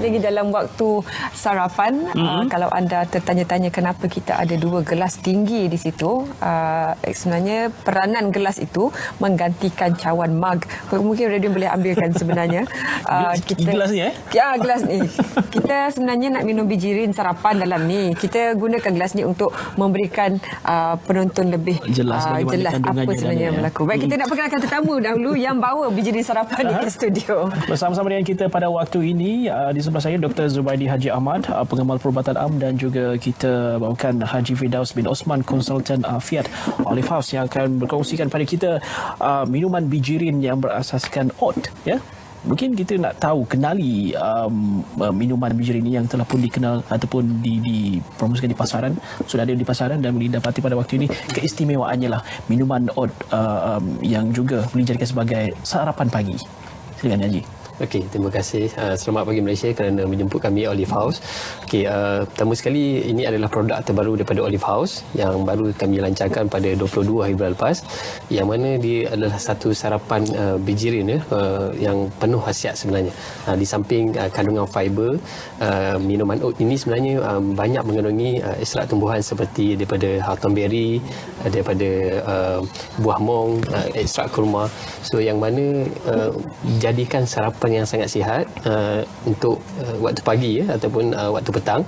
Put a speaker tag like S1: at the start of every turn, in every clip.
S1: lagi dalam waktu sarapan. Kalau anda tertanya-tanya kenapa kita ada 2 gelas tinggi di situ, sebenarnya peranan gelas itu menggantikan cawan mug. Mungkin Radio boleh ambilkan sebenarnya.
S2: Gelas ni
S1: Ya, gelas ni. Kita sebenarnya nak minum bijirin sarapan dalam ni. Kita gunakan gelas ni untuk memberikan penonton lebih
S2: jelas
S1: apa sebenarnya yang berlaku. Baik, kita nak perkenalkan tetamu dahulu yang bawa bijirin sarapan di studio.
S2: Bersama-sama dengan kita pada waktu ini, di sebelah saya Dr. Zubaidi Haji Ahmad, pengamal perubatan am, dan juga kita bawakan Haji Firdaus bin Osman, konsultan Fiat Olive House, yang akan berkongsikan pada kita minuman bijirin yang berasaskan oat. Ya, mungkin kita nak tahu, kenali minuman bijirin ini yang telah pun dikenal ataupun dipromosikan di pasaran, sudah ada di pasaran dan boleh dapati pada waktu ini. Keistimewaannya lah minuman oat yang juga boleh dijadikan sebagai sarapan pagi. Silakan Haji.
S3: Okey, terima kasih. Selamat pagi Malaysia kerana menjemput kami Olive House. Okey, pertama sekali ini adalah produk terbaru daripada Olive House yang baru kami lancarkan pada 22 hari bulan lepas, yang mana dia adalah satu sarapan bijirin yang penuh khasiat sebenarnya. Di samping kandungan fiber, minuman oat ini sebenarnya banyak mengandungi ekstrak tumbuhan seperti daripada hawthornberry, daripada buah mong, ekstrak kurma. So yang mana jadikan sarapan yang sangat sihat untuk waktu pagi ataupun waktu petang,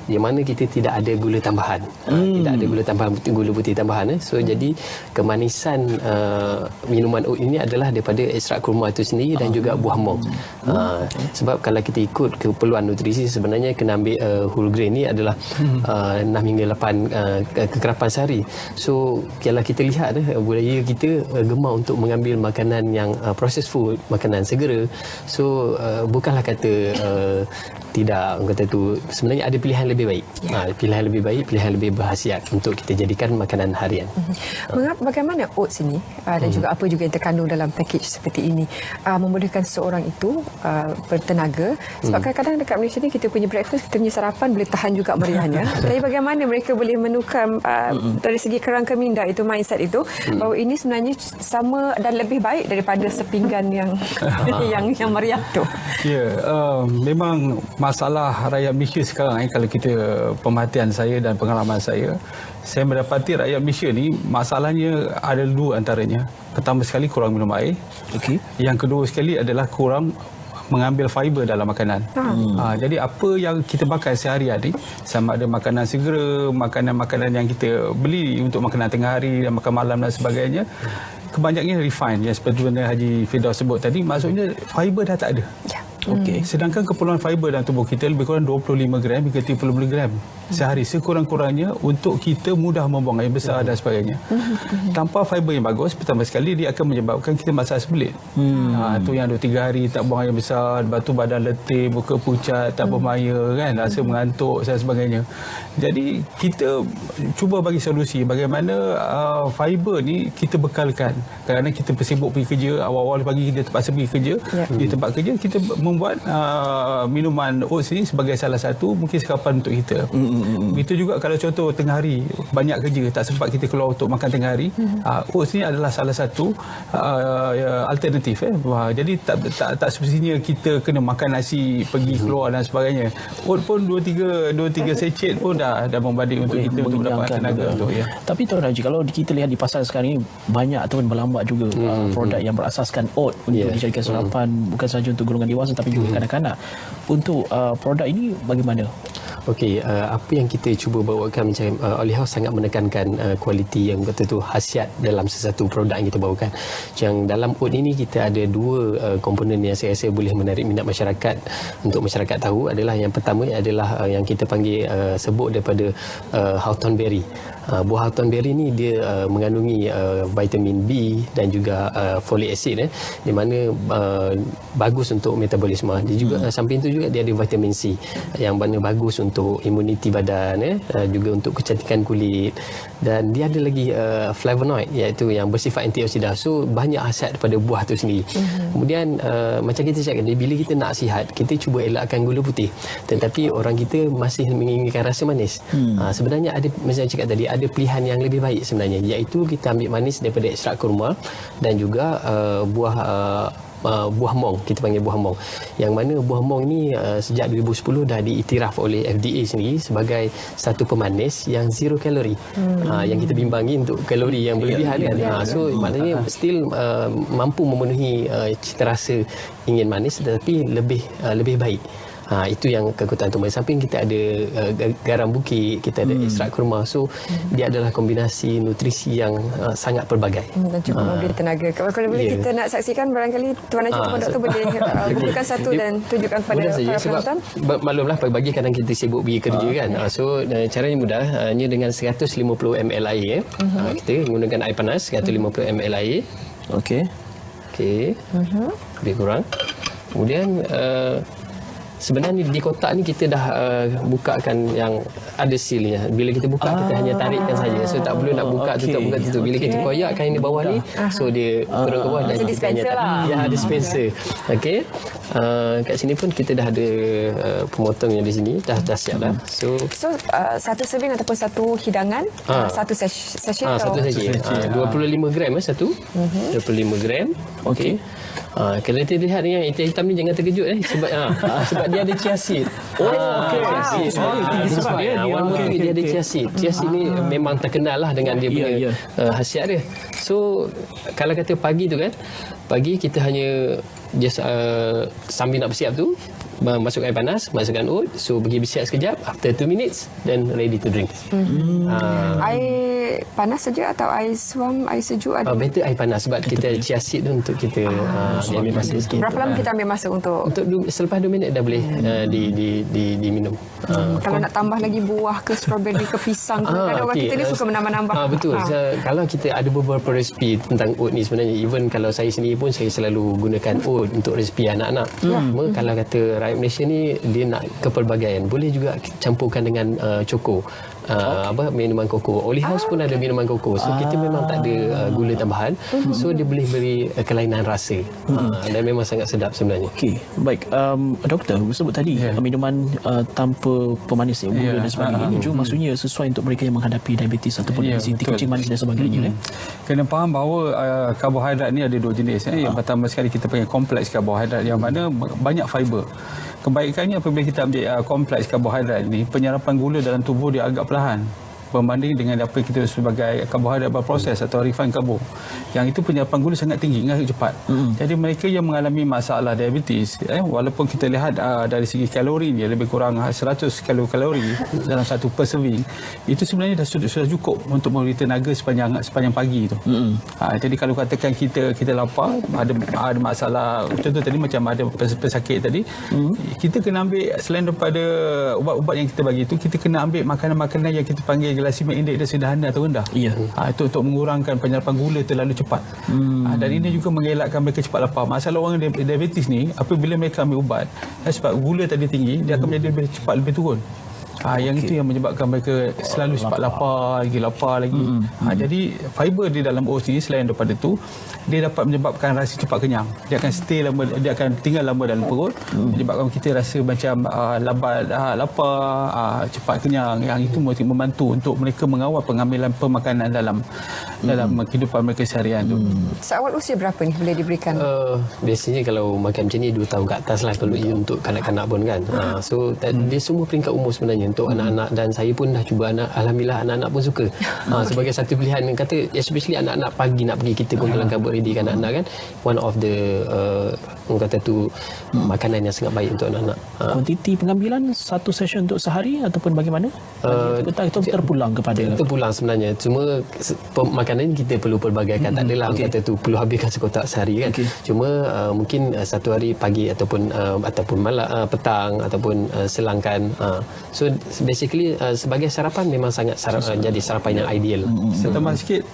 S3: di mana kita tidak ada gula tambahan. Tidak ada gula tambahan, gula putih tambahan. So jadi kemanisan minuman oat ini adalah daripada ekstrak kurma itu sendiri dan juga buah mong. Sebab kalau kita ikut keperluan nutrisi, sebenarnya kena ambil whole grain ni adalah 6 hingga 8 kekerapan sehari. So kalau kita lihat budaya kita gemar untuk mengambil makanan yang processed food, makanan segera. So bukanlah kata tidak, orang kata tu sebenarnya ada pilihan lebih baik. Pilihan lebih baik, pilihan lebih berkhasiat untuk kita jadikan makanan harian.
S1: Bagaimana oats ini dan juga apa juga yang terkandung dalam package seperti ini memudahkan seseorang itu bertenaga? Sebab kadang-kadang dekat Malaysia ni kita punya breakfast, kita punya sarapan boleh tahan juga meriahnya. Tapi bagaimana mereka boleh menukar dari segi kerangka minda itu, mindset itu, bahawa ini sebenarnya sama dan lebih baik daripada sepinggan yang yang meriah tu.
S4: Ya, memang masalah rakyat Malaysia sekarang, kalau kita pemerhatian saya dan pengalaman saya mendapati rakyat Malaysia ni masalahnya ada 2 antaranya. Pertama sekali kurang minum air. Yang kedua sekali adalah kurang mengambil fiber dalam makanan. Jadi apa yang kita makan sehari-hari, sama ada makanan segera, makanan-makanan yang kita beli untuk makanan tengah hari dan makan malam dan sebagainya, kebanyakannya refined, yang seperti mana Haji Firdaus sebut tadi, maksudnya fiber dah tak ada. Sedangkan keperluan fiber dalam tubuh kita lebih kurang 25 gram hingga 30 gram sehari sekurang-kurangnya untuk kita mudah membuang air besar dan sebagainya. Tanpa fiber yang bagus, pertama sekali dia akan menyebabkan kita masalah sebelit. Itu yang 2-3 hari tak buang air besar, lepas tu badan letih, muka pucat, tak bermaya kan, rasa mengantuk dan sebagainya. Jadi kita cuba bagi solusi bagaimana fiber ni kita bekalkan. Kerana kita bersibuk pergi kerja, awal-awal pagi kita terpaksa pergi kerja, di tempat kerja kita membuat minuman oats ni sebagai salah satu mungkin sarapan untuk kita. Begitu juga kalau contoh tengah hari banyak kerja, tak sempat kita keluar untuk makan tengah hari, oats ni adalah salah satu alternatif. Jadi tak semestinya kita kena makan nasi pergi keluar dan sebagainya. Oats pun 2-3 sachet pun dah membanding untuk kita untuk mendapat tenaga untuk.
S2: Tapi Tuan Haji, kalau kita lihat di pasar sekarang ini banyak ataupun berlambak juga produk yang berasaskan oat untuk dijadikan sarapan, bukan sahaja untuk golongan dewasa tapi juga kanak-kanak. Untuk produk ini bagaimana?
S3: Okey, apa yang kita cuba bawakan macam Olive House sangat menekankan kualiti yang kata tu khasiat dalam sesuatu produk yang kita bawakan. Yang dalam oat ini kita ada 2 komponen yang saya rasa boleh menarik minat masyarakat untuk masyarakat tahu. Adalah yang pertama adalah yang kita panggil sebut daripada hawthornberry. Buah hawthornberry ni dia mengandungi vitamin B dan juga folic acid di mana bagus untuk metabolisme. Dia juga samping itu juga dia ada vitamin C yang mana bagus untuk imuniti badan, juga untuk kecantikan kulit, dan dia ada lagi flavonoid iaitu yang bersifat antioksidan. So banyak khasiat daripada buah tu sendiri. Kemudian macam kita cakap tadi, bila kita nak sihat, kita cuba elakkan gula putih, tetapi orang kita masih menginginkan rasa manis. Sebenarnya ada, macam cakap tadi, ada pilihan yang lebih baik sebenarnya, iaitu kita ambil manis daripada ekstrak kurma dan juga buah buah mong, kita panggil buah mong. Yang mana buah mong ni sejak 2010 dah diiktiraf oleh FDA sendiri sebagai satu pemanis yang zero kalori. Yang kita bimbangi untuk kalori yang berlebihan kan. So maknanya still mampu memenuhi cita rasa ingin manis tetapi lebih baik. Itu yang kekuatan tu. Di samping kita ada garam bukit, kita ada ekstrak kurma. So dia adalah kombinasi nutrisi yang sangat pelbagai.
S1: Dan cukup memberi tenaga. Kalau boleh kita nak saksikan, barangkali Tuan Haji ataupun Doktor boleh gunakan satu dan tunjukkan kepada
S3: mudah saja,
S1: para
S3: sebab
S1: penonton.
S3: maklumlah pagi-pagi kadang kita sibuk pergi kerja kan. So caranya mudah, hanya dengan 150 ml air. Kita menggunakan air panas 150 ml air.
S2: Okey.
S3: Lebih kurang. Kemudian sebenarnya di kotak ni kita dah bukakan yang ada sealnya. Bila kita buka kita hanya tarikkan saja. So tak perlu nak buka tutup. Bila kita koyakkan ini bawah ni, so dia turun ke bawah dan
S1: macam
S3: kita hanya
S1: dispenser lah.
S3: Ya, dispenser. Okey. Kat sini pun kita dah ada pemotongnya di sini. Dah siap dah. So
S1: satu serving ataupun satu hidangan, satu session atau?
S3: satu saja. 25 gram satu. 25 gram. Okey. Kalau kita lihat ni yang hitam ni jangan terkejut sebab dia ada chia seed. Sebab dia ada chia seed. Chia seed ni memang terkenal lah dengan dia punya khasiat dia. So kalau kata pagi tu kan, pagi kita hanya just sambil nak bersiap tu, masuk air panas, masukkan oat, so pergi bersiap sekejap, after 2 minutes then ready to drink.
S1: Air panas saja atau air suam, air sejuk ada?
S3: Better air panas sebab kita chia seed tu untuk kita ambil masa sikit.
S1: Berapa lama kita ambil masa untuk
S3: selepas 2 minit dah boleh diminum.
S1: kalau nak tambah lagi buah ke strawberry ke pisang ke, kadang orang kita ni suka menambah-nambah.
S3: Betul. Kalau kita ada beberapa resipi tentang oat ni sebenarnya, even kalau saya sendiri pun saya selalu gunakan oat untuk resipi anak-anak. Cuma kalau kata rakyat Malaysia ni dia nak kepelbagaian, boleh juga campurkan dengan coko. Minuman koko. Oli House pun ada minuman koko. So kita memang tak ada gula tambahan. So dia boleh beri kelainan rasa. Dan memang sangat sedap sebenarnya.
S2: Okey, baik. Doktor sebut tadi minuman tanpa pemanis gula dan sebagainya. Ini juga maksudnya sesuai untuk mereka yang menghadapi diabetes ataupun obesiti, kencing manis dan sebagainya.
S4: Kena faham bahawa karbohidrat ni ada 2 jenis. Yang pertama sekali kita panggil kompleks karbohidrat, yang mana banyak fiber. Kebaikannya apabila kita ambil kompleks karbohidrat ni, penyerapan gula dalam tubuh dia agak perlahan berbanding dengan apa yang kita sebagai karbohidrat berproses atau refined karbo. Yang itu penyerapan gula sangat tinggi, sangat cepat. Jadi mereka yang mengalami masalah diabetes, walaupun kita lihat dari segi kalori dia lebih kurang 100 kalori dalam satu per serving, itu sebenarnya sudah cukup untuk memberi tenaga sepanjang pagi itu. Jadi kalau katakan kita lapar, ada masalah contoh tadi macam ada pesakit tadi, kita kena ambil selain daripada ubat-ubat yang kita bagi itu, kita kena ambil makanan-makanan yang kita panggil glycemic index dia sederhana atau rendah. Itu untuk mengurangkan penyerapan gula terlalu cepat. Dan ini juga mengelakkan mereka cepat lapar. Masalah orang diabetes ni, apabila mereka ambil ubat, sebab gula tadi tinggi, dia akan menjadi lebih cepat lebih turun. Yang itu yang menyebabkan mereka selalu cepat lapar lagi. Jadi fiber di dalam oats ni selain daripada itu, dia dapat menyebabkan rasa cepat kenyang. Dia akan stay lama, dia akan tinggal lama dalam perut, menyebabkan kita rasa macam lapar, cepat kenyang. Yang itu membantu untuk mereka mengawal pengambilan pemakanan dalam kehidupan mereka seharian tu.
S1: Seawal usia berapa ni boleh diberikan?
S3: Biasanya kalau makan macam ni 2 tahun ke atas lah kalau untuk kanak-kanak pun kan. So dia semua peringkat umur sebenarnya untuk anak-anak, dan saya pun dah cuba alhamdulillah anak-anak pun suka. Sebagai satu pilihan, kata especially anak-anak pagi nak pergi, kita pun kalau kabut ready kan anak-anak kan, one of the orang kata tu makanan yang sangat baik untuk anak-anak.
S2: Kuantiti pengambilan satu session untuk sehari ataupun bagaimana? Kita terpulang kepada
S3: terpulang sebenarnya, cuma makanan ni kita perlu pelbagaikan. Tak adalah orang kata tu perlu habiskan sekotak sehari kan. Cuma mungkin satu hari pagi ataupun malam, petang ataupun selangkan. So basically sebagai sarapan memang sangat jadi sarapan yang ideal.
S4: Tambah sikit,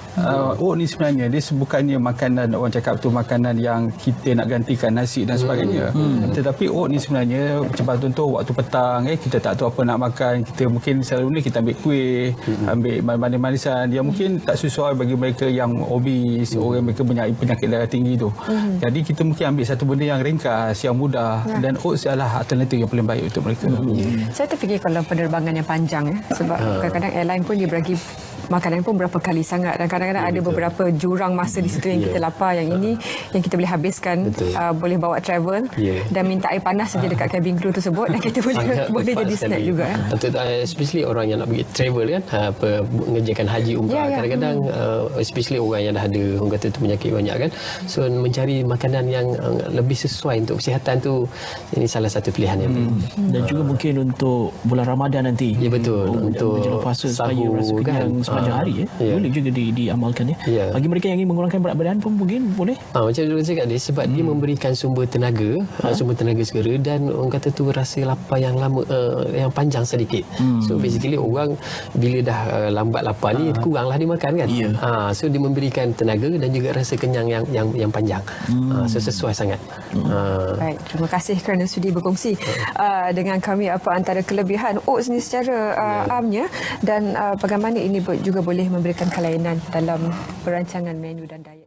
S4: oat ni sebenarnya dia bukannya makanan, orang cakap tu makanan yang kita nak gantikan nasi dan sebagainya. Tetapi oat ni sebenarnya macam contoh waktu petang, kita tak tahu apa nak makan, kita mungkin selalu ni kita ambil kuih, ambil manis-manisan yang mungkin tak sesuai bagi mereka yang obes, orang mereka punya penyakit darah tinggi tu. Jadi kita mungkin ambil satu benda yang ringkas, yang mudah, dan oats adalah alternatif yang paling baik untuk mereka.
S1: Saya terfikir kalau penerbangan yang panjang sebab kadang-kadang airline pun dia bagi makanan pun berapa kali sangat, dan kadang-kadang ada beberapa jurang masa di situ yang kita lapar, yang ini yang kita boleh habiskan, boleh bawa travel dan minta air panas saja dekat cabin crew tersebut, dan kita boleh jadi snack juga.
S3: Untuk especially orang yang nak pergi travel kan, mengerjakan haji umrah, kadang-kadang especially orang yang dah ada orang kata tu penyakit banyak kan, so mencari makanan yang lebih sesuai untuk kesihatan tu, ini salah satu pilihan yang
S2: dan juga mungkin untuk bulan Ramadan nanti.
S3: Ya betul, untuk
S2: menjelang puasa supaya
S3: sahur
S2: rasa kenyang sepanjang hari boleh juga diamalkan Bagi mereka yang ingin mengurangkan berat badan pun mungkin boleh.
S3: Macam dulu saya cakap dia, sebab dia memberikan sumber tenaga, sumber tenaga segera, dan orang kata tu rasa lapar yang lama, yang panjang sedikit. So basically orang bila dah lambat lapar ni kuranglah dia makan kan. So dia memberikan tenaga dan juga rasa kenyang yang panjang. So sesuai sangat.
S1: Baik, terima kasih kerana sudi berkongsi dengan kami apa antara kelebihan oats ni secara amnya, dan bagaimana ini juga boleh memberikan kelainan dalam perancangan menu dan diet.